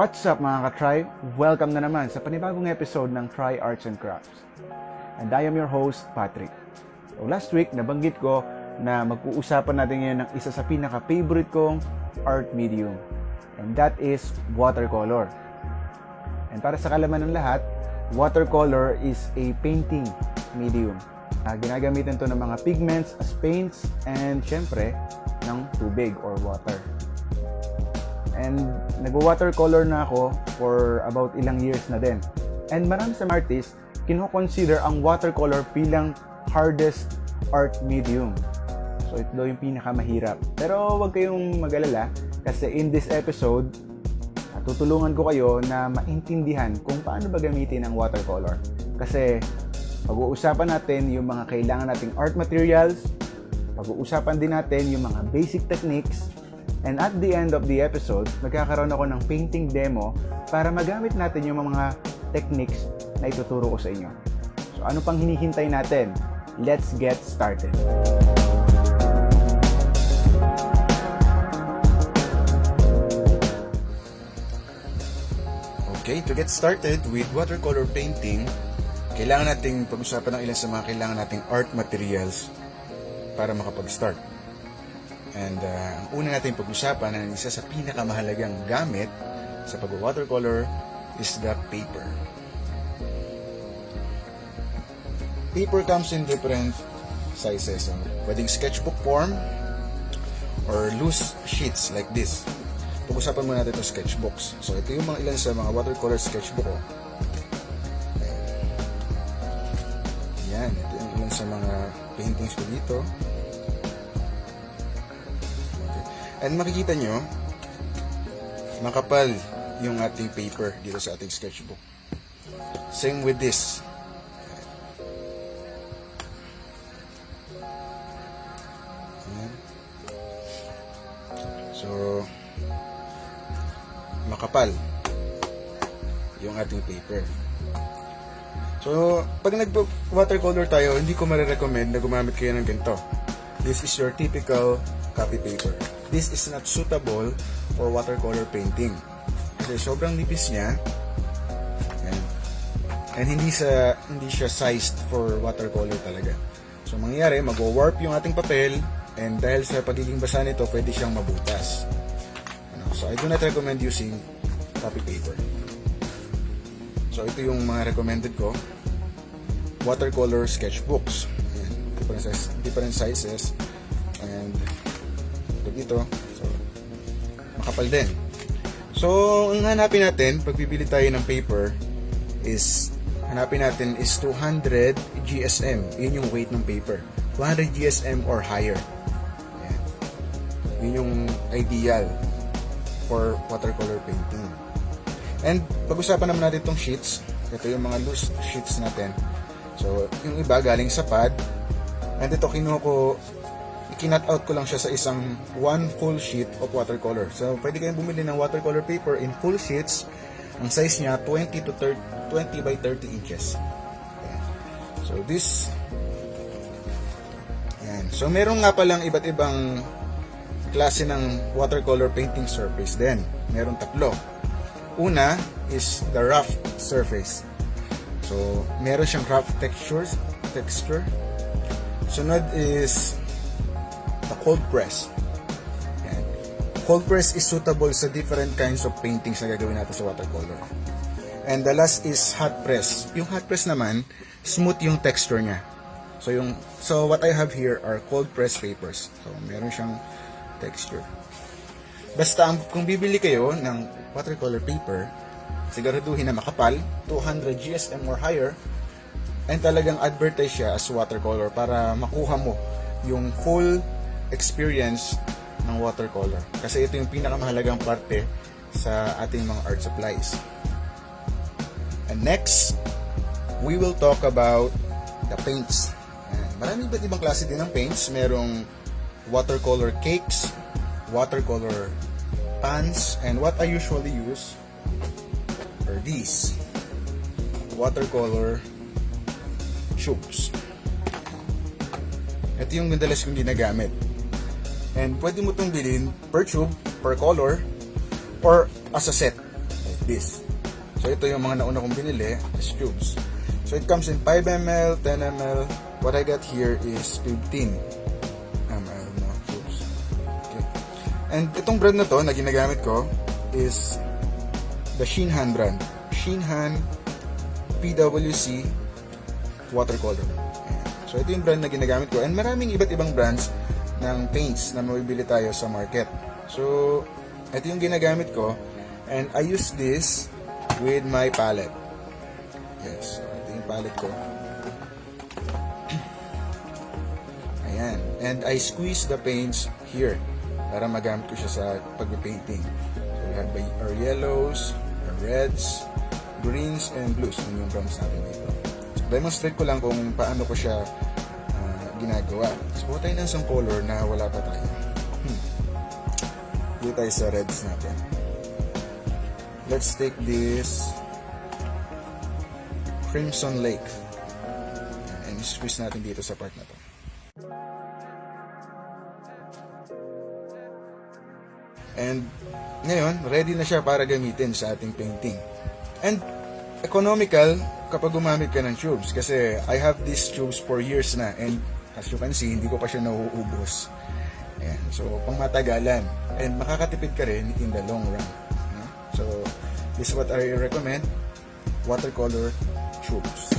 What's up mga ka-Try? Welcome na naman sa panibagong episode ng Try Arts and Crafts. And I am your host, Patrick. So last week, nabanggit ko na mag-uusapan natin ngayon ng isa sa pinaka-favorite kong art medium. And that is watercolor. And para sa kalaman ng lahat, watercolor is a painting medium. Ginagamitan to ng mga pigments as paints and syempre ng tubig or water. And nag-watercolor na ako for about ilang years na din. And marami sa artists, kino-consider ang watercolor bilang hardest art medium. So ito daw yung pinakamahirap. Pero huwag kayong mag-alala kasi in this episode, tutulungan ko kayo na maintindihan kung paano ba gamitin ang watercolor. Kasi pag-uusapan natin yung mga kailangan nating art materials, pag-uusapan din natin yung mga basic techniques, and at the end of the episode, magkakaroon ako ng painting demo para magamit natin yung mga techniques na ituturo ko sa inyo. So ano pang hinihintay natin? Let's get started! Okay, to get started with watercolor painting, kailangan nating pag-usapan ng ilan sa mga kailangan nating art materials para makapag-start. And ang una natin pag-usapan na isa sa pinakamahalagang gamit sa pag-watercolor is the paper. Paper comes in different sizes. So, pwedeng sketchbook form or loose sheets like this. Pag-usapan muna natin itong sketchbooks. So, ito yung mga ilan sa mga watercolor sketchbook ko. Yan, ito yung ilan sa mga paintings ko dito. And makikita nyo, makapal yung ating paper dito sa ating sketchbook. Same with this. Ayan. So, makapal yung ating paper. So, pag nag-watercolor tayo, hindi ko marirecommend na gumamit kayo ng ganito. This is your typical copy paper. This is not suitable for watercolor painting. Kasi sobrang nipis niya. And hindi siya sized for watercolor talaga. So mangyayari, mag-warp yung ating papel and dahil sa pagiging basa nito, pwede siyang mabutas. So I do not recommend using copy paper. So ito yung mga recommended ko. Watercolor sketchbooks. Ayan, different sizes. And dito, so makapal din. So ang hanapin natin pag bibili tayo ng paper is 200 GSM. Yun yung weight ng paper. 200 GSM or higher. Ayan. Yun yung ideal for watercolor painting. And pag-usapan naman natin itong sheets. Ito yung mga loose sheets natin. So yung iba galing sa pad. And ito kinut out ko lang siya sa isang one full sheet of watercolor. So, pwede kayong bumili ng watercolor paper in full sheets. Ang size niya, 20 by 30 inches. Ayan. So, this. Ayan. So, meron nga palang iba't ibang klase ng watercolor painting surface din. Meron tatlo. Una is the rough surface. So, meron siyang rough texture. Sunod is the cold press. Yan. Cold press is suitable sa different kinds of paintings na gagawin natin sa watercolor. And the last is hot press. Yung hot press naman, smooth yung texture niya. So what I have here are cold press papers. So meron siyang texture. Basta kung bibili kayo ng watercolor paper, siguraduhin na makapal, 200 GSM or higher, and talagang advertise siya as watercolor para makuha mo yung full experience ng watercolor. Kasi ito yung pinakamahalagang parte sa ating mga art supplies. And next, we will talk about the paints. Marami iba't ibang klase din ng paints. Merong watercolor cakes, watercolor pans, and what I usually use are these watercolor tubes. Ito yung madalas kong ginagamit. And pwede mo itong bilhin per tube, per color, or as a set. this. So ito yung mga nauna kong binili as tubes. So it comes in 5 ml, 10 ml. What I got here is 15 ml na tubes. Okay. And itong brand na to na ginagamit ko is the Shinhan brand. Shinhan PWC Watercolor. Ayan. So ito yung brand na ginagamit ko. And maraming iba't ibang brands ng paints na mabibili tayo sa market. So ito yung ginagamit ko. And I use this with my palette. Yes. So ito yung palette ko. Ayan. And I squeeze the paints here para magamit ko siya sa pag-painting. So we have our yellows, our reds, greens, and blues. Yun yung browns natin dito. So, demonstrate ko lang kung paano ko siya ginagawa. So kuha tayo ng isang color na wala pa tayo. Dito tayo sa reds natin. Let's take this Crimson Lake. And squeeze natin dito sa part na to. And ngayon, ready na siya para gamitin sa ating painting. And economical kapag gumamit ka ng tubes kasi I have these tubes for years na and as you can see, hindi ko pa siya nauubos. Ayan. So, pangmatagalan. And makakatipid ka rin in the long run. No? So, this is what I recommend. Watercolor tubes.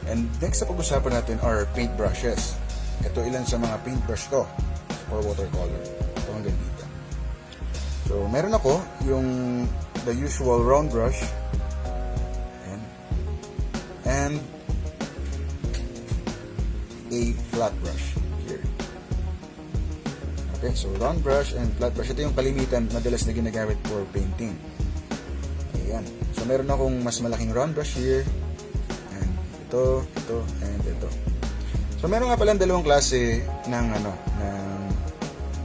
And next na pag-usapan natin are paint brushes. Ito ilan sa mga paint brush ko for watercolor. Ito hanggang dito. So, meron ako yung the usual round brush and a flat brush here. Okay, so round brush and flat brush. Ito yung kalimitan madalas na ginagamit for painting. Ayan. So, meron akong mas malaking round brush here and ito, and ito. So, meron nga palang dalawang klase ng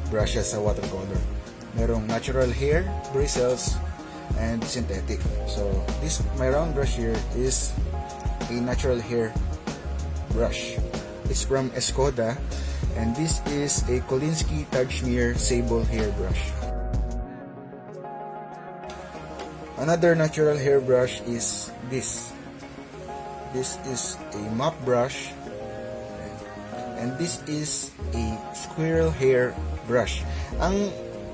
brushes sa watercolor. Merong natural hair bristles and synthetic. So this my round brush here is a natural hair brush. It's from Escoda and this is a Kolinsky Tajmir Sable hair brush. Another natural hair brush is this. This is a mop brush and this is a squirrel hair brush. Ang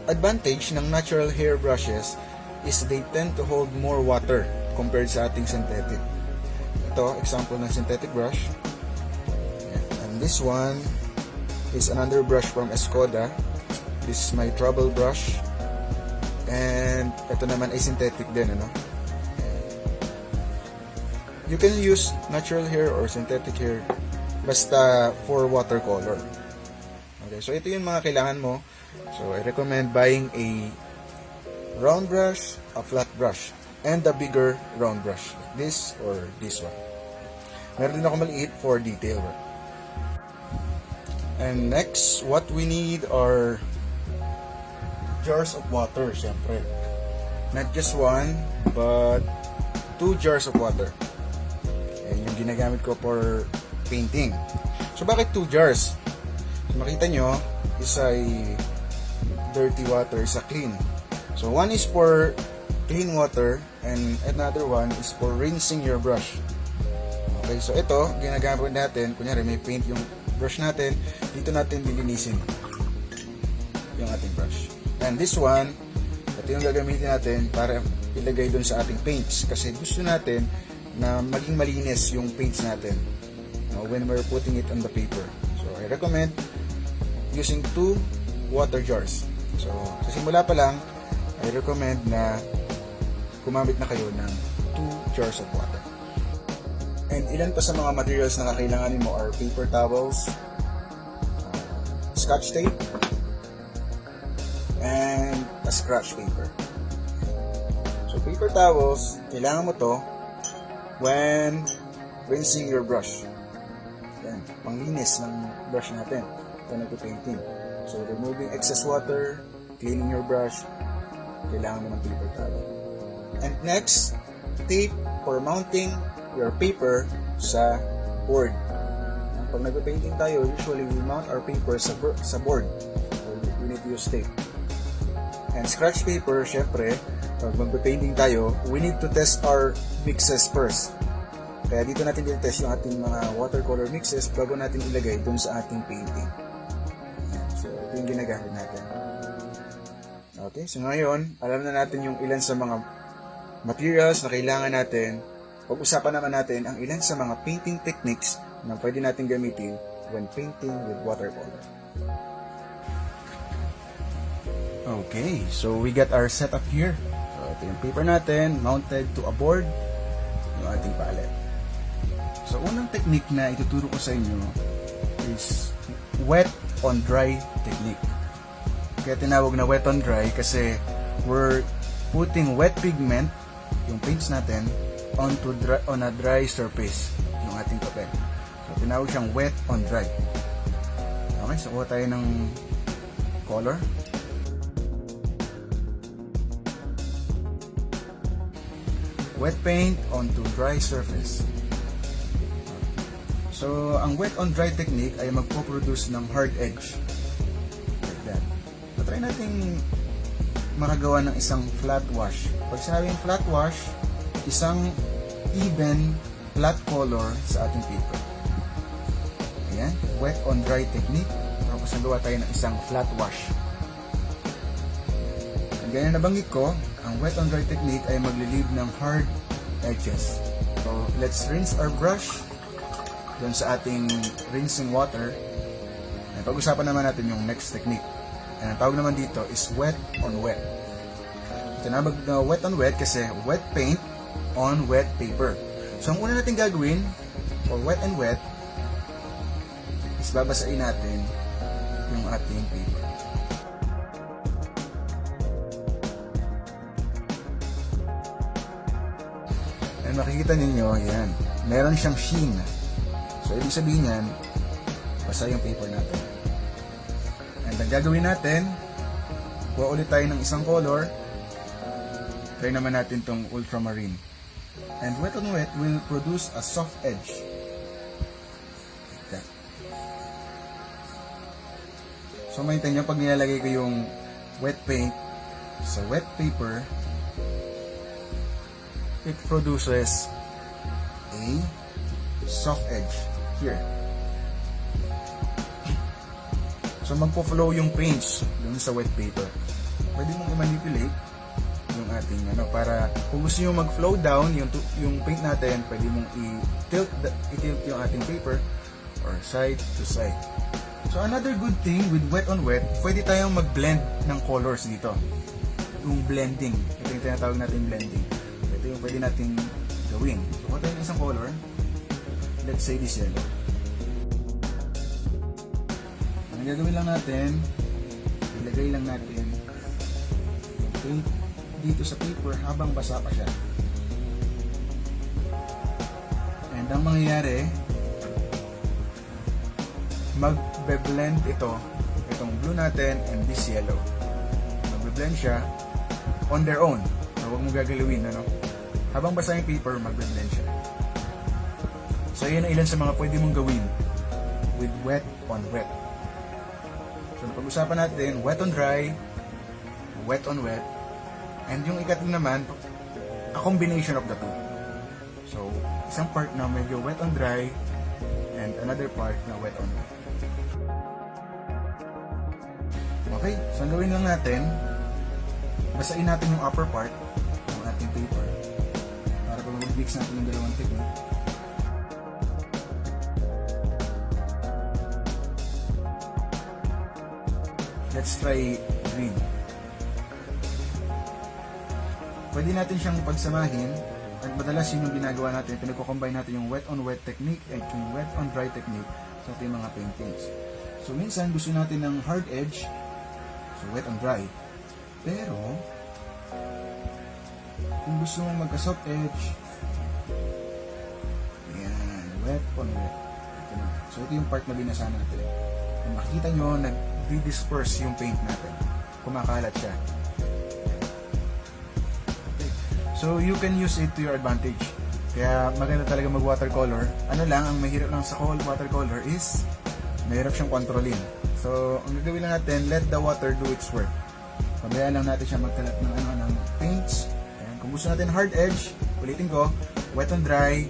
advantage ng natural hair brushes is they tend to hold more water compared sa ating synthetic. Ito, example ng synthetic brush. And this one is another brush from Escoda. This is my trouble brush. And ito naman ay synthetic din, ano? You can use natural hair or synthetic hair basta for watercolor. Okay, so ito yung mga kailangan mo. So, I recommend buying a round brush, a flat brush, and a bigger round brush. Like this or this one. Meron din ako maliit for detail work. And next, what we need are jars of water, syempre. Not just one, but 2 jars of water. Ayan yung ginagamit ko for painting. So, bakit 2 jars? So, makita nyo, isa ay dirty water, isa clean. So one is for clean water and another one is for rinsing your brush. Okay, so ito ginagamit natin, kunyari may paint yung brush natin, dito natin lilinisin yung ating brush. And this one, ito yung gagamitin natin para ilagay dun sa ating paints kasi gusto natin na maging malinis yung paints natin when we're putting it on the paper. So I recommend using 2 water jars. So, sa simula pa lang, I recommend na gumamit na kayo ng 2 jars of water. And ilan pa sa mga materials na kakailanganin mo are paper towels, scotch tape, and a scratch paper. So, paper towels, kailangan mo to when rinsing your brush. Yan, panglinis ng brush natin kung nagpo-painting. So, removing excess water, cleaning your brush, kailangan mo ng paper towel. And next, tape for mounting your paper sa board. Pag nagpa-painting tayo, usually we mount our paper sa board. So, we need to use tape. And scratch paper, syempre, pag magpe-painting tayo, we need to test our mixes first. Kaya dito natin i-test yung ating mga watercolor mixes bago natin ilagay dun sa ating painting. So, ito yung ginagamit natin. Okay, so ngayon, alam na natin yung ilan sa mga materials na kailangan natin. Pag-usapan naman natin ang ilan sa mga painting techniques na pwede natin gamitin when painting with watercolor. Okay, so we got our setup here. So, ito yung paper natin, mounted to a board, yung ating palette. So, unang technique na ituturo ko sa inyo is wet on dry technique. Kaya tinawag na wet on dry kasi we're putting wet pigment, yung paints natin, on a dry surface, yung ating papel. So, tinawag siyang wet on dry. Okay, so kuha tayo ng color. Wet paint onto dry surface. So, ang wet on dry technique ay magpo-produce ng hard edge. Like that. So, try natin makagawa ng isang flat wash. Pag sinabing flat wash, isang even flat color sa ating paper. Ayan, wet on dry technique. Tapos nagawa tayo ng isang flat wash. Ang ganyan nabanggit ko, ang wet on dry technique ay maglilive ng hard edges. So, let's rinse our brush doon sa ating rinsing water. And pag-usapan naman natin yung next technique. And ang tawag naman dito is wet on wet. Tinawag na wet on wet kasi wet paint on wet paper. So, ang una natin gagawin for wet and wet is babasain natin yung ating paper. And makikita ninyo, yan, meron siyang sheen. So, ibig sabihin yan, basa yung paper natin. And ang gagawin natin, kuha ulit tayo ng isang color. Try naman natin tong ultramarine. And wet on wet will produce a soft edge. Like that. So, maintain nyo, pag nilalagay ko yung wet paint sa wet paper, it produces a soft edge here. So, magpo-flow yung paints dun sa wet paper. Pwede mong i-manipulate yung ating para kung gusto nyo mag-flow down yung paint natin, pwede mong i-tilt yung ating paper or side to side. So, another good thing with wet on wet, pwede tayong mag-blend ng colors dito. Yung blending. Ito yung tinatawag natin blending. Ito yung pwede natin gawin. So, kung tayo ng isang color, let's say this yellow. Ang gagawin lang natin, ilagay lang natin yung paint dito sa paper habang basa pa siya. And ang mangyayari, magbe-blend itong blue natin and this yellow. Magbe-blend siya on their own. So, huwag mo gagalawin, habang basa yung paper, magbe-blend siya. So, yun ang ilan sa mga pwede mong gawin with wet on wet. So, pag-usapan natin, wet on dry, wet on wet, and yung ikatlo naman, a combination of the two. So, isang part na medyo wet on dry, and another part na wet on wet. Okay, so ang gawin lang natin, basain natin yung upper part ng ating paper para pag mag-mix natin yung dalawang technique. Let's try green. Pwede natin siyang pagsamahin at madalas yun yung ginagawa natin. Pinagko-combine natin yung wet on wet technique and yung wet on dry technique sa ating mga paintings. So minsan gusto natin ng hard edge, so wet on dry. Pero kung gusto mong magka-soft edge, yan, wet on wet. Ito na. So ito yung part na binasa natin. Kung makikita nyo, nag-disperse yung paint natin. Kumakalat siya. So, you can use it to your advantage. Kaya maganda talaga mag-watercolor. Ano lang, ang mahirap lang sa watercolor is mahirap siyang kontrolin. So, ang gagawin lang natin, let the water do its work. pabayaan lang natin siya magkalat ng paints. And kung gusto natin hard edge, ulitin ko, wet on dry.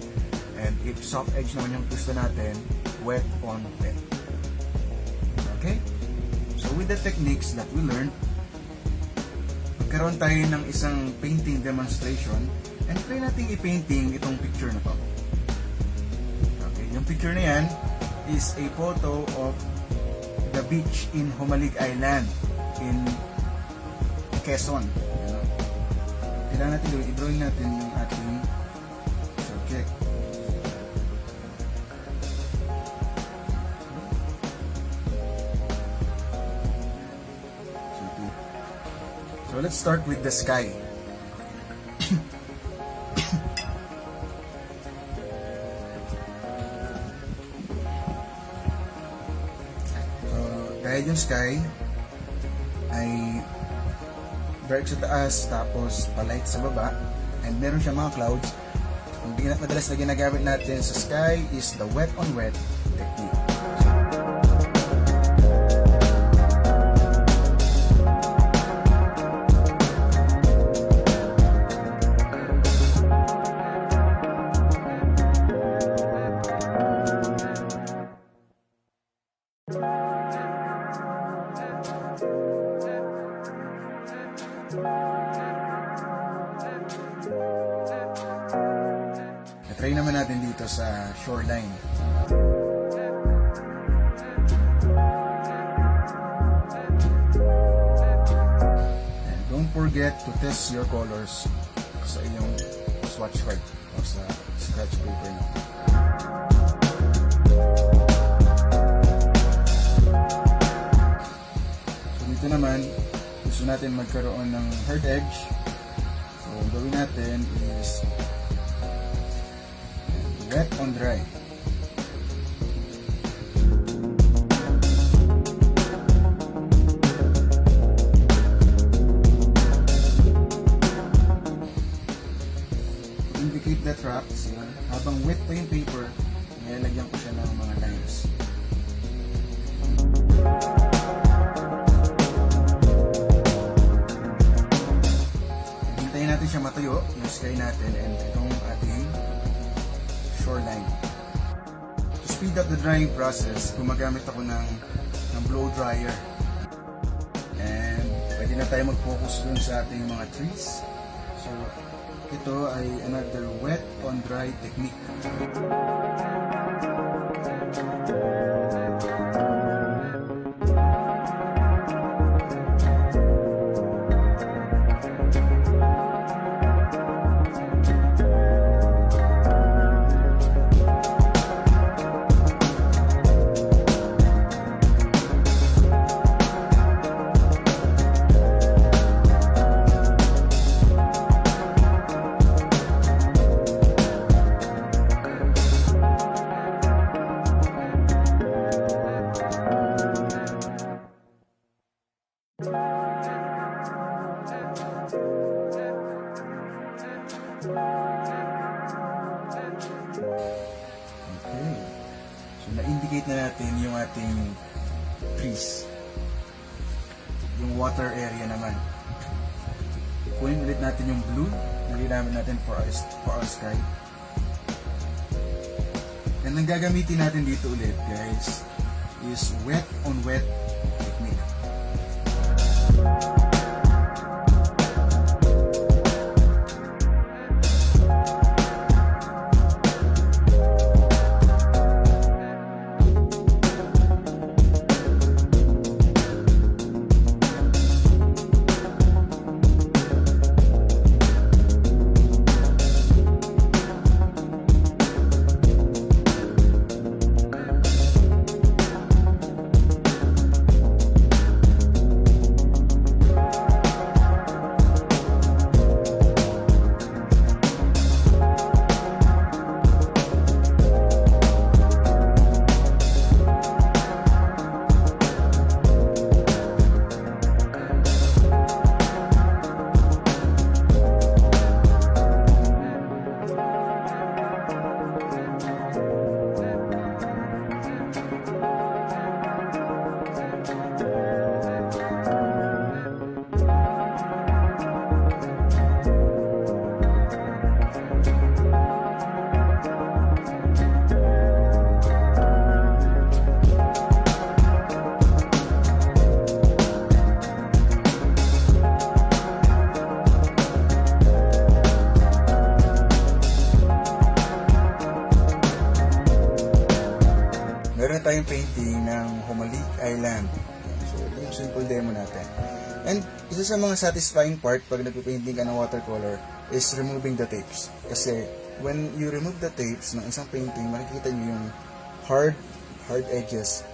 And if soft edge naman yung gusto natin, wet on wet. Okay? So with the techniques that we learned, magkaroon tayo ng isang painting demonstration and try natin i-painting itong picture na to. Okay, yung picture na yan is a photo of the beach in Humalig Island in Quezon. Kailangan natin gawin, i-drawing natin yung ating subject. So let's start with the sky. So dahil yung sky ay dark sa taas tapos palight sa baba and meron siya mga clouds, ang madalas na ginagamit natin sa sky is the wet on wet technique. Try naman natin dito sa shoreline. And don't forget to test your colors sa iyong swatch card o sa scratch paper nyo. So dito naman, gusto natin magkaroon ng hard edge. So ang gawin natin is wet on dry. Indicate the tracks. Habang wet pa yung paper, nilalagyan ko siya ng mga lines. Hintayin natin siya matuyo, yung sky natin, and itong ating shoreline. To speed up the drying process, gumagamit ako ng blow dryer. And pwede na tayo mag-focus dun sa ating mga trees. So, ito ay another wet on dry technique. Okay. So, na-indicate na natin yung ating trees. Yung water area naman. Kunin ulit natin yung blue na ginamit natin for our sky. And ang gagamitin natin dito ulit, guys, is wet on wet technique. So, ito yung simple demo natin. And isa sa mga satisfying part pag nagpipainting ka ng watercolor is removing the tapes. Kasi when you remove the tapes ng isang painting, makikita nyo yung hard edges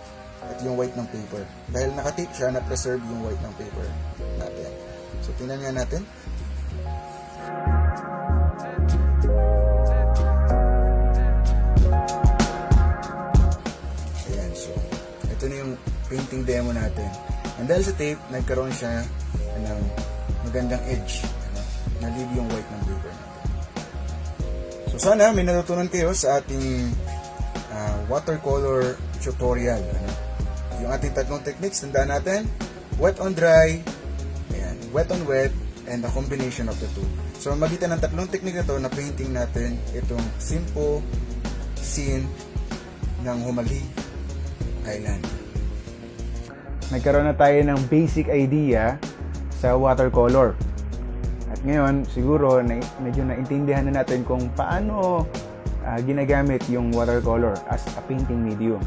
at yung white ng paper. Dahil naka-tape siya, na-preserve yung white ng paper natin. So, tingnan nga natin. Ayan, so, ito na yung painting demo natin. And dahil sa tape, nagkaroon siya ng magandang edge. Na-leave yung white ng paper natin. So, sana may natutunan kayo sa ating watercolor tutorial. Yung ating tatlong techniques, tandaan natin, wet on dry, ayan, wet on wet, and a combination of the two. So, magitan ng tatlong technique na to, na painting natin itong simple scene ng Humali Island. Nagkaroon na tayo ng basic idea sa watercolor. At ngayon, siguro, medyo naintindihan na natin kung paano ginagamit yung watercolor as a painting medium.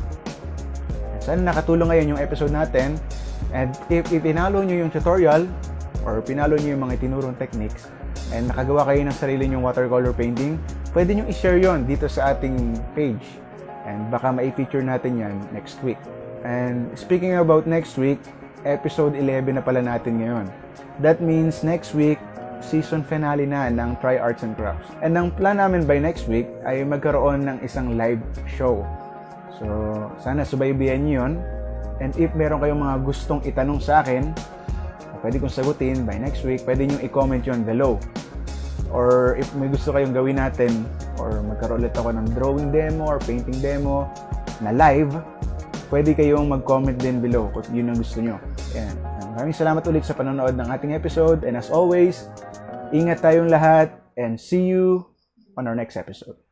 Sana nakatulong ngayon yung episode natin. And if pinalo nyo yung tutorial or pinalo nyo yung mga tinurong techniques and nakagawa kayo ng sarili nyong watercolor painting, pwede nyo i-share yon dito sa ating page. And baka ma-feature natin yan next week. And speaking about next week, episode 11 na pala natin ngayon. That means next week, season finale na ng Try Arts and Crafts. And ang plan namin by next week ay magkaroon ng isang live show. So, sana subaybayan nyo yun. And if meron kayong mga gustong itanong sa akin, pwede kong sagutin by next week, pwede nyo i-comment yun below. Or if may gusto kayong gawin natin, or magkaroon ulit ako ng drawing demo or painting demo na live, pwede kayong mag-comment din below kung yun ang gusto nyo. Ayan. Maraming salamat ulit sa panonood ng ating episode. And as always, ingat tayong lahat and see you on our next episode.